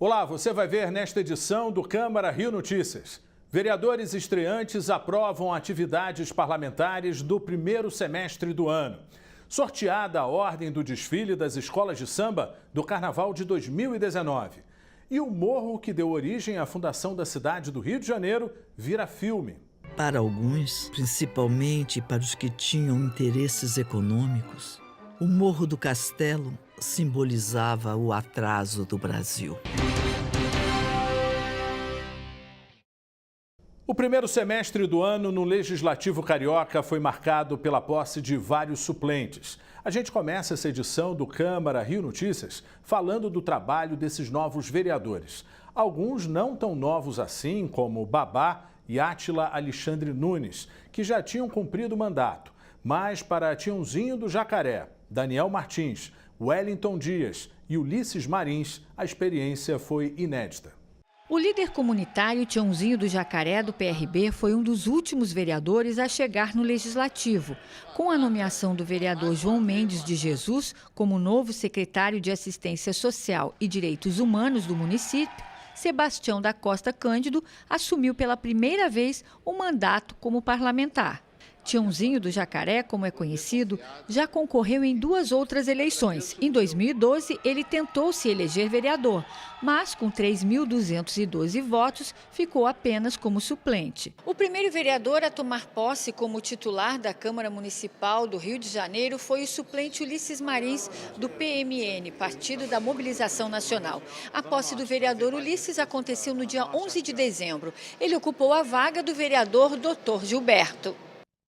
Olá, você vai ver nesta edição do Câmara Rio Notícias. Vereadores estreantes aprovam atividades parlamentares do primeiro semestre do ano. Sorteada a ordem do desfile das escolas de samba do Carnaval de 2019. E o morro que deu origem à fundação da cidade do Rio de Janeiro vira filme. Para alguns, principalmente para os que tinham interesses econômicos, o Morro do Castelo simbolizava o atraso do Brasil. O primeiro semestre do ano no Legislativo Carioca foi marcado pela posse de vários suplentes. A gente começa essa edição do Câmara Rio Notícias falando do trabalho desses novos vereadores. Alguns não tão novos assim, como Babá e Átila Alexandre Nunes, que já tinham cumprido o mandato. Mas para Tiãozinho do Jacaré, Daniel Martins, Wellington Dias e Ulisses Marins, a experiência foi inédita. O líder comunitário Tiãozinho do Jacaré, do PRB, foi um dos últimos vereadores a chegar no Legislativo. Com a nomeação do vereador João Mendes de Jesus como novo secretário de Assistência Social e Direitos Humanos do município, Sebastião da Costa Cândido assumiu pela primeira vez o mandato como parlamentar. Tiãozinho do Jacaré, como é conhecido, já concorreu em 2 outras eleições. Em 2012, ele tentou se eleger vereador, mas com 3.212 votos, ficou apenas como suplente. O primeiro vereador a tomar posse como titular da Câmara Municipal do Rio de Janeiro foi o suplente Ulisses Marins, do PMN, Partido da Mobilização Nacional. A posse do vereador Ulisses aconteceu no dia 11 de dezembro. Ele ocupou a vaga do vereador Dr. Gilberto.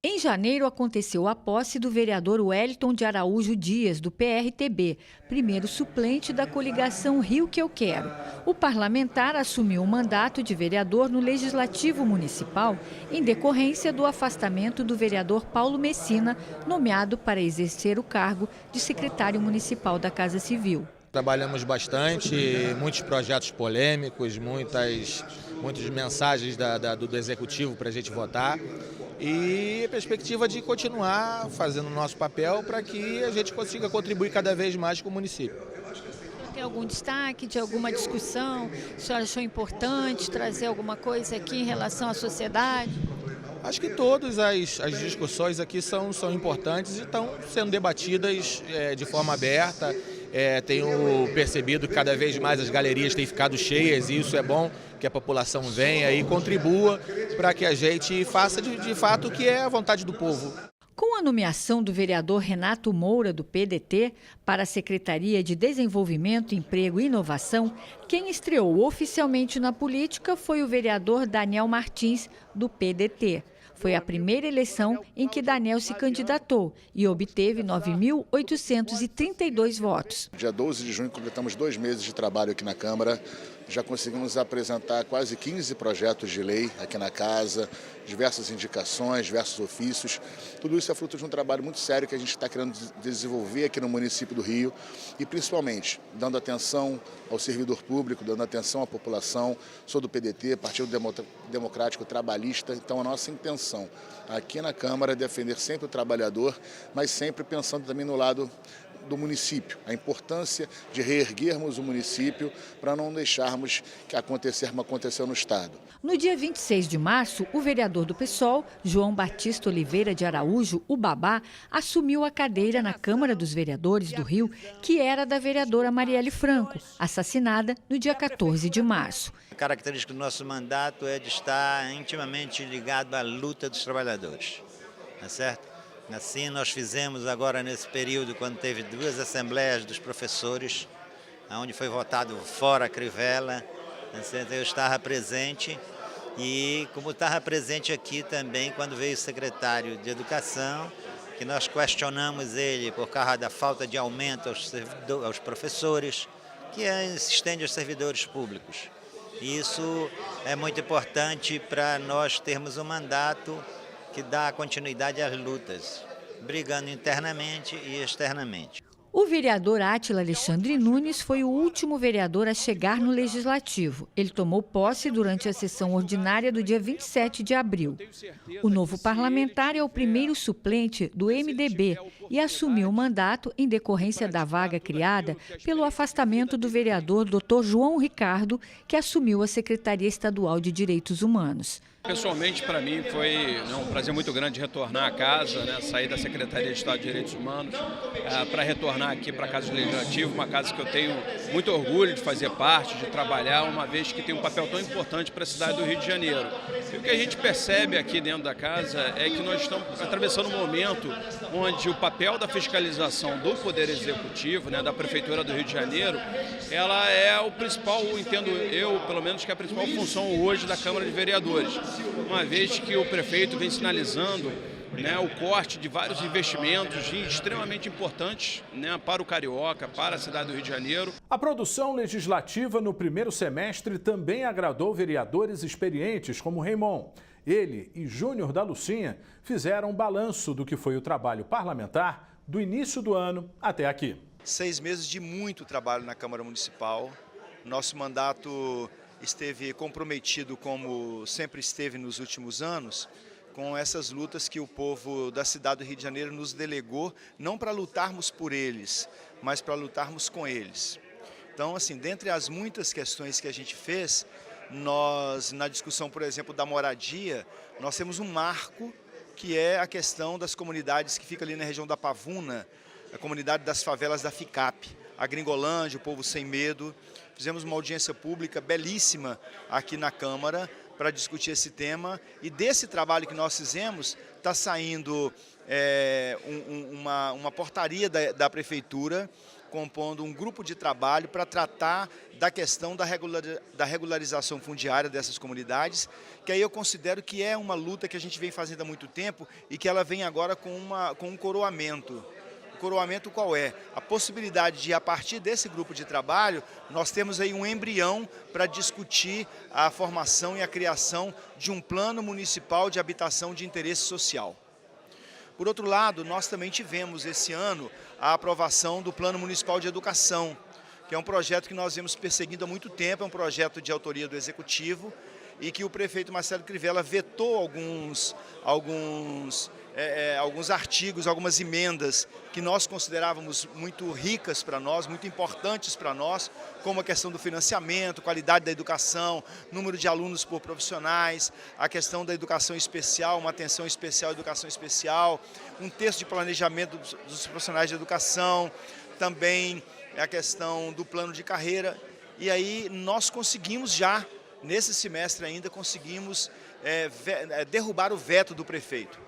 Em janeiro, aconteceu a posse do vereador Wellington de Araújo Dias, do PRTB, primeiro suplente da coligação Rio que eu quero. O parlamentar assumiu o mandato de vereador no Legislativo Municipal em decorrência do afastamento do vereador Paulo Messina, nomeado para exercer o cargo de secretário municipal da Casa Civil. Trabalhamos bastante, muitos projetos polêmicos, muitas mensagens do Executivo para a gente votar. E a perspectiva de continuar fazendo o nosso papel para que a gente consiga contribuir cada vez mais com o município. Tem algum destaque de alguma discussão? O senhor achou importante trazer alguma coisa aqui em relação à sociedade? Acho que todas as discussões aqui são importantes e estão sendo debatidas de forma aberta. Tenho percebido que cada vez mais as galerias têm ficado cheias e isso é bom, que a população venha e contribua para que a gente faça de fato o que é a vontade do povo. Com a nomeação do vereador Renato Moura, do PDT, para a Secretaria de Desenvolvimento, Emprego e Inovação, quem estreou oficialmente na política foi o vereador Daniel Martins, do PDT. Foi a primeira eleição em que Daniel se candidatou e obteve 9.832 votos. Dia 12 de junho completamos 2 meses de trabalho aqui na Câmara. Já conseguimos apresentar quase 15 projetos de lei aqui na casa, diversas indicações, diversos ofícios. Tudo isso é fruto de um trabalho muito sério que a gente está querendo desenvolver aqui no município do Rio e principalmente dando atenção ao servidor público, dando atenção à população. Sou do PDT, Partido Democrático Trabalhista, então a nossa intenção aqui na Câmara é defender sempre o trabalhador, mas sempre pensando também no lado do município, a importância de reerguermos o município para não deixarmos que acontecer como aconteceu no Estado. No dia 26 de março, o vereador do PSOL, João Batista Oliveira de Araújo, o Babá, assumiu a cadeira na Câmara dos Vereadores do Rio, que era da vereadora Marielle Franco, assassinada no dia 14 de março. A característica do nosso mandato é de estar intimamente ligado à luta dos trabalhadores, não é certo? Assim, nós fizemos agora nesse período, quando teve 2 assembleias dos professores, onde foi votado fora a Crivella, eu estava presente e como estava presente aqui também quando veio o secretário de Educação, que nós questionamos ele por causa da falta de aumento aos professores, que se estende aos servidores públicos. E isso é muito importante para nós termos um mandato que dá continuidade às lutas, brigando internamente e externamente. O vereador Átila Alexandre Nunes foi o último vereador a chegar no Legislativo. Ele tomou posse durante a sessão ordinária do dia 27 de abril. O novo parlamentar é o primeiro suplente do MDB e assumiu o mandato em decorrência da vaga criada pelo afastamento do vereador Dr. João Ricardo, que assumiu a Secretaria Estadual de Direitos Humanos. Pessoalmente, para mim, foi um prazer muito grande retornar à casa, sair da Secretaria de Estado de Direitos Humanos para retornar aqui para a Casa Legislativa, uma casa que eu tenho muito orgulho de fazer parte, de trabalhar, uma vez que tem um papel tão importante para a cidade do Rio de Janeiro. E o que a gente percebe aqui dentro da casa é que nós estamos atravessando um momento onde o papel da fiscalização do Poder Executivo, da Prefeitura do Rio de Janeiro, ela é o principal, entendo eu, pelo menos, que é a principal função hoje da Câmara de Vereadores. Uma vez que o prefeito vem sinalizando o corte de vários investimentos extremamente importantes para o Carioca, para a cidade do Rio de Janeiro. A produção legislativa no primeiro semestre também agradou vereadores experientes como Raimon. Ele e Júnior da Lucinha fizeram um balanço do que foi o trabalho parlamentar do início do ano até aqui. 6 meses de muito trabalho na Câmara Municipal. Nosso mandato esteve comprometido, como sempre esteve nos últimos anos, com essas lutas que o povo da cidade do Rio de Janeiro nos delegou, não para lutarmos por eles, mas para lutarmos com eles. Então, assim, dentre as muitas questões que a gente fez, nós, na discussão, por exemplo, da moradia, nós temos um marco, que é a questão das comunidades que ficam ali na região da Pavuna, a comunidade das favelas da FICAP, a Gringolândia, o Povo Sem Medo. Fizemos uma audiência pública belíssima aqui na Câmara para discutir esse tema, e desse trabalho que nós fizemos está saindo uma portaria da Prefeitura, compondo um grupo de trabalho para tratar da questão da regularização fundiária dessas comunidades, que aí eu considero que é uma luta que a gente vem fazendo há muito tempo e que ela vem agora com um coroamento. Coroamento qual é? A possibilidade de, a partir desse grupo de trabalho, nós temos aí um embrião para discutir a formação e a criação de um plano municipal de habitação de interesse social. Por outro lado, nós também tivemos esse ano a aprovação do Plano Municipal de Educação, que é um projeto que nós vemos perseguindo há muito tempo, é um projeto de autoria do Executivo, e que o prefeito Marcelo Crivella vetou alguns artigos, algumas emendas que nós considerávamos muito ricas para nós, muito importantes para nós, como a questão do financiamento, qualidade da educação, número de alunos por profissionais, a questão da educação especial, uma atenção especial à educação especial, um texto de planejamento dos profissionais de educação, também a questão do plano de carreira. E aí nós conseguimos já, nesse semestre ainda, conseguimos derrubar o veto do prefeito.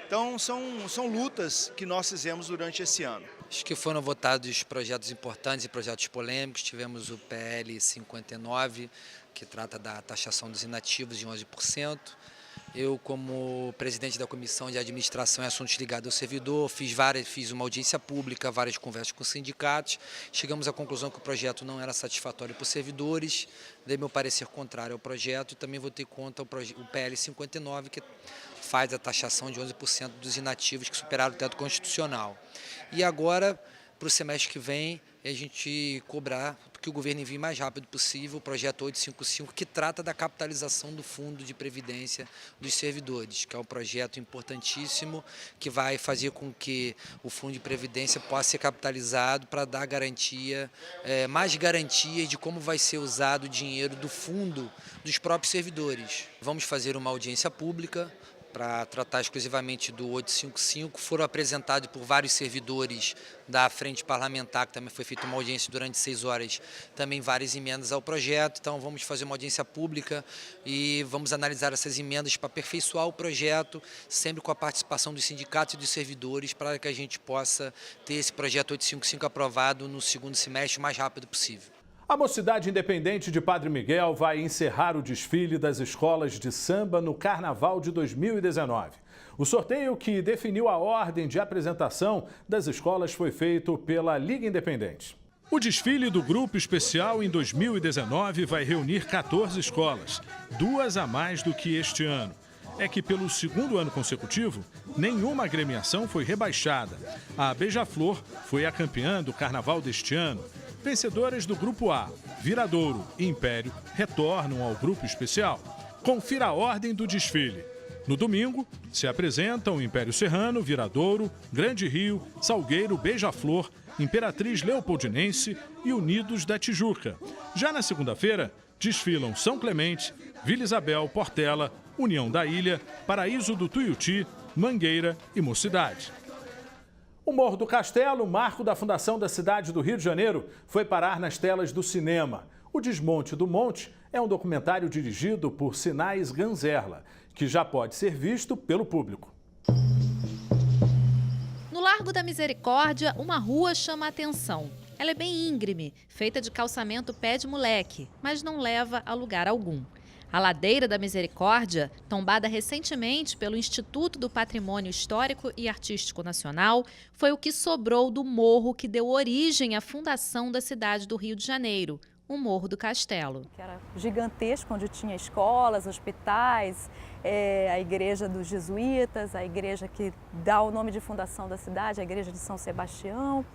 Então, são lutas que nós fizemos durante esse ano. Acho que foram votados projetos importantes e projetos polêmicos. Tivemos o PL 59, que trata da taxação dos inativos de 11%. Eu, como presidente da Comissão de Administração e Assuntos Ligados ao Servidor, fiz uma audiência pública, várias conversas com sindicatos. Chegamos à conclusão que o projeto não era satisfatório para os servidores, dei meu parecer contrário ao projeto e também votei contra o PL 59, que faz a taxação de 11% dos inativos que superaram o teto constitucional. E agora, para o semestre que vem, a gente cobrar que o governo envie o mais rápido possível o projeto 855, que trata da capitalização do Fundo de Previdência dos Servidores, que é um projeto importantíssimo que vai fazer com que o Fundo de Previdência possa ser capitalizado para dar garantia, mais garantias de como vai ser usado o dinheiro do fundo dos próprios servidores. Vamos fazer uma audiência pública para tratar exclusivamente do 855, foram apresentados por vários servidores da Frente Parlamentar, que também foi feita uma audiência durante 6 horas, também várias emendas ao projeto. Então vamos fazer uma audiência pública e vamos analisar essas emendas para aperfeiçoar o projeto, sempre com a participação dos sindicatos e dos servidores, para que a gente possa ter esse projeto 855 aprovado no segundo semestre o mais rápido possível. A Mocidade Independente de Padre Miguel vai encerrar o desfile das escolas de samba no Carnaval de 2019. O sorteio que definiu a ordem de apresentação das escolas foi feito pela Liga Independente. O desfile do Grupo Especial em 2019 vai reunir 14 escolas, 2 a mais do que este ano. é que, pelo segundo ano consecutivo, nenhuma agremiação foi rebaixada. A Beija-Flor foi a campeã do carnaval deste ano. Vencedoras do Grupo A, Viradouro e Império, retornam ao grupo especial. Confira a ordem do desfile. No domingo, se apresentam Império Serrano, Viradouro, Grande Rio, Salgueiro, Beija-Flor, Imperatriz Leopoldinense e Unidos da Tijuca. Já na segunda-feira, desfilam São Clemente, Vila Isabel, Portela, União da Ilha, Paraíso do Tuiuti, Mangueira e Mocidade. O Morro do Castelo, marco da fundação da cidade do Rio de Janeiro, foi parar nas telas do cinema. O Desmonte do Monte é um documentário dirigido por Sinais Ganzerla, que já pode ser visto pelo público. No Largo da Misericórdia, uma rua chama a atenção. Ela é bem íngreme, feita de calçamento pé de moleque, mas não leva a lugar algum. A Ladeira da Misericórdia, tombada recentemente pelo Instituto do Patrimônio Histórico e Artístico Nacional, foi o que sobrou do morro que deu origem à fundação da cidade do Rio de Janeiro, o Morro do Castelo. Que era gigantesco, onde tinha escolas, hospitais, a igreja dos jesuítas, a igreja que dá o nome de fundação da cidade, a igreja de São Sebastião,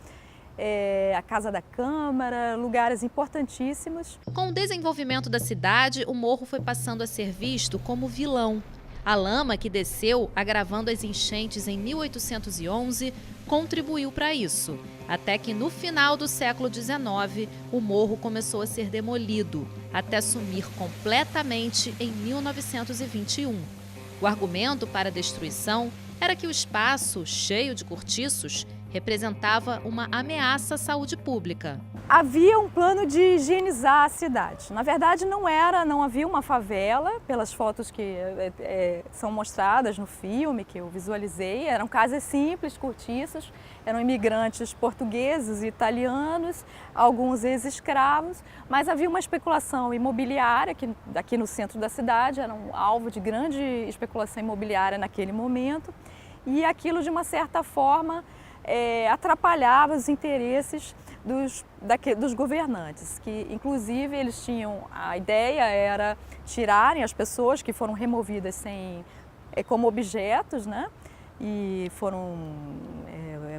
a Casa da Câmara, lugares importantíssimos. Com o desenvolvimento da cidade, o morro foi passando a ser visto como vilão. A lama que desceu, agravando as enchentes em 1811, contribuiu para isso. Até que no final do século XIX, o morro começou a ser demolido, até sumir completamente em 1921. O argumento para a destruição era que o espaço, cheio de cortiços, representava uma ameaça à saúde pública. Havia um plano de higienizar a cidade. Na verdade, não havia uma favela, pelas fotos que são mostradas no filme, que eu visualizei. Eram casas simples, cortiças, eram imigrantes portugueses e italianos, alguns ex-escravos, mas havia uma especulação imobiliária, que aqui no centro da cidade era um alvo de grande especulação imobiliária naquele momento, e aquilo, de uma certa forma, atrapalhava os interesses dos governantes, que inclusive eles tinham, a ideia era tirarem as pessoas que foram removidas como objetos, né? E foram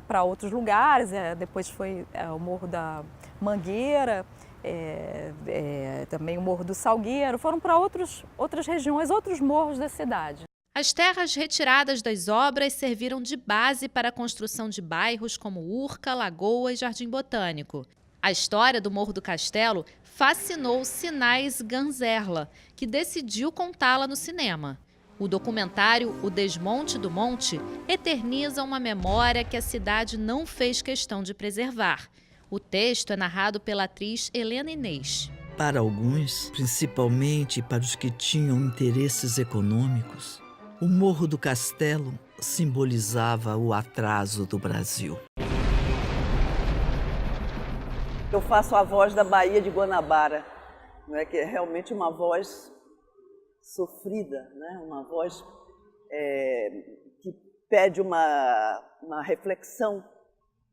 para outros lugares, depois foi o Morro da Mangueira, também o Morro do Salgueiro, foram para outras regiões, outros morros da cidade. As terras retiradas das obras serviram de base para a construção de bairros como Urca, Lagoa e Jardim Botânico. A história do Morro do Castelo fascinou Sinais Ganzerla, que decidiu contá-la no cinema. O documentário O Desmonte do Monte eterniza uma memória que a cidade não fez questão de preservar. O texto é narrado pela atriz Helena Inês. Para alguns, principalmente para os que tinham interesses econômicos, o Morro do Castelo simbolizava o atraso do Brasil. Eu faço a voz da Baía de Guanabara, não é, que é realmente uma voz sofrida, né? Uma voz que pede uma reflexão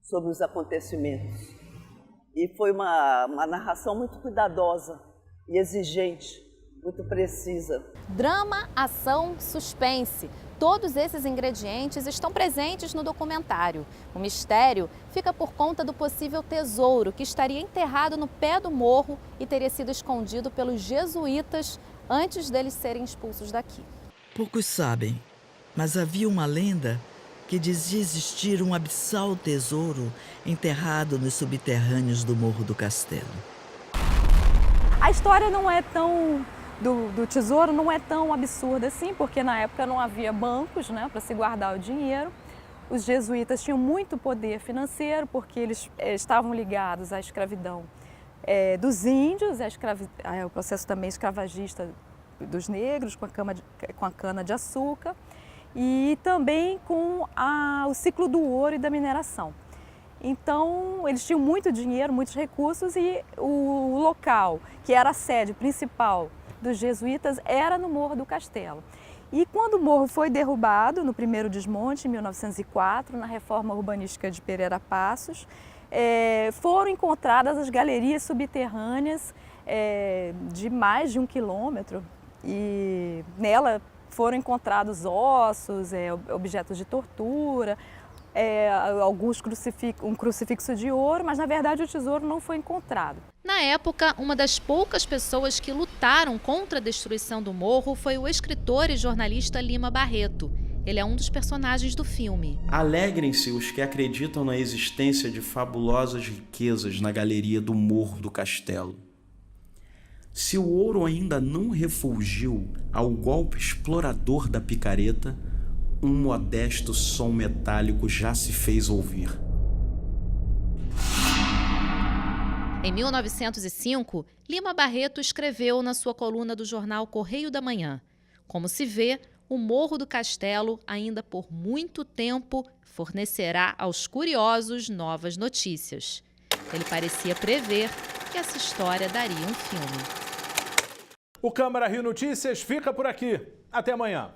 sobre os acontecimentos. E foi uma narração muito cuidadosa e exigente, muito precisa. Drama, ação, suspense. Todos esses ingredientes estão presentes no documentário. O mistério fica por conta do possível tesouro que estaria enterrado no pé do morro e teria sido escondido pelos jesuítas antes deles serem expulsos daqui. Poucos sabem, mas havia uma lenda que dizia existir um abissal tesouro enterrado nos subterrâneos do Morro do Castelo. A história não é tão... Do tesouro não é tão absurda assim, porque na época não havia bancos, né, para se guardar o dinheiro. Os jesuítas tinham muito poder financeiro, porque eles estavam ligados à escravidão dos índios, ao processo também escravagista dos negros, com a cana-de-açúcar, e também com o ciclo do ouro e da mineração. Então, eles tinham muito dinheiro, muitos recursos, e o local, que era a sede principal dos jesuítas, era no Morro do Castelo. E quando o morro foi derrubado, no primeiro desmonte, em 1904, na reforma urbanística de Pereira Passos, foram encontradas as galerias subterrâneas de mais de 1 quilômetro, e nela foram encontrados ossos, objetos de tortura, um crucifixo de ouro, mas na verdade o tesouro não foi encontrado. Na época, uma das poucas pessoas que lutaram contra a destruição do morro foi o escritor e jornalista Lima Barreto. Ele é um dos personagens do filme. Alegrem-se os que acreditam na existência de fabulosas riquezas na galeria do Morro do Castelo. Se o ouro ainda não refulgiu ao golpe explorador da picareta, um modesto som metálico já se fez ouvir. Em 1905, Lima Barreto escreveu na sua coluna do jornal Correio da Manhã: como se vê, o Morro do Castelo, ainda por muito tempo, fornecerá aos curiosos novas notícias. Ele parecia prever que essa história daria um filme. O Câmara Rio Notícias fica por aqui. Até amanhã.